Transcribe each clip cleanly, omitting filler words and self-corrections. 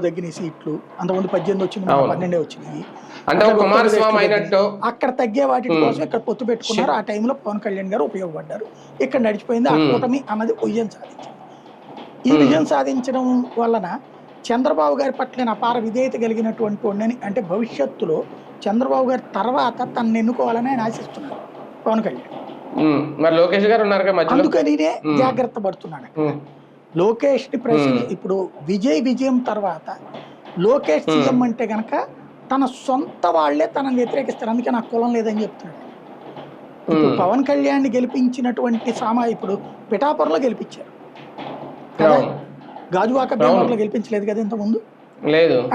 తగ్గిన సీట్లు అంతకుముందు 18 వచ్చింది, 12 వచ్చినాయి. అంటే కుమారస్వామి అయినట్టు అక్కడ తగ్గే వాటి కోసం ఇక్కడ పొత్తు పెట్టుకున్నారు. ఆ టైంలో పవన్ కళ్యాణ్ గారు ఉపయోగపడ్డారు. ఇక్కడ నడిచిపోయింది. ఆ కూటమి అన్నది విజయం సాధించింది. ఈ విజయం సాధించడం వలన చంద్రబాబు గారి పట్ల అపార విధేయత కలిగినటువంటి వాడిని, అంటే భవిష్యత్తులో చంద్రబాబు గారి తర్వాత తనను ఎన్నుకోవాలని ఆయన ఆశిస్తున్నారు పవన్ కళ్యాణ్. మరి లోకేష్ గారు ఉన్నారు, అందుకనినే జాగ్రత్త పడుతున్నాడు. లోకేష్ ని ఇప్పుడు విజయం తర్వాత లోకేష్ సీఎం అంటే గనక తన సొంత వాళ్లే తనని వ్యతిరేకిస్తారు. అందుకే నాకు కులం లేదని చెప్తున్నాడు. ఇప్పుడు పవన్ కళ్యాణ్ గెలిపించినటువంటి ఇప్పుడు పిఠాపురంలో గెలిపించారు కదా, గాజువాక భీమవరంలో గెలిపించలేదు కదా ఇంతకుముందు.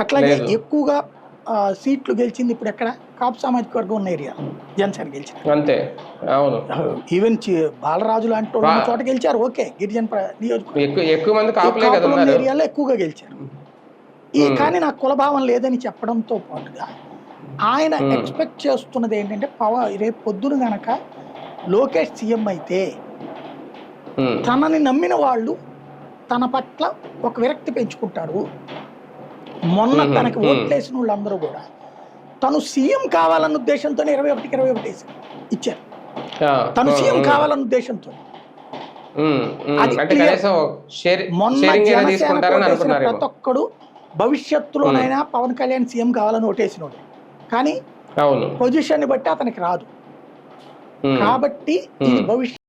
అట్లాగే ఎక్కువగా సీట్లు గెలిచింది ఇప్పుడు ఎక్కడ, కాపు సామాజిక వర్గం ఉన్న ఏరియా జనసేన గెలిచారు అంతే. ఈవెన్ బాలరాజు లాంటి చోట గెలిచారు. ఓకే, గిరిజన నియోజకవర్గం ఏరియాలో ఎక్కువగా గెలిచారు. కానీ నాకు కులభావం లేదని చెప్పడంతో పాటుగా ఆయన ఎక్స్పెక్ట్ చేస్తున్నది ఏంటంటే రేపు పొద్దున గనక లోకేష్ సీఎం అయితే తనని నమ్మిన వాళ్ళు తన పట్ల ఒక విరక్తి పెంచుకుంటారు. మొన్న తనకి ఓట్లేసిన వాళ్ళందరూ కూడా తను సీఎం కావాలన్న ఉద్దేశంతో 21కి 21 ఇచ్చారు. తను సీఎం కావాలన్న ఉద్దేశంతో మొన్న ప్రతి ఒక్కడు భవిష్యత్తులోనైనా పవన్ కళ్యాణ్ సీఎం కావాలని ఓటేసినోడు, కానీ పొజిషన్ ని బట్టి అతనికి రాదు. కాబట్టి ఇది భవిష్యత్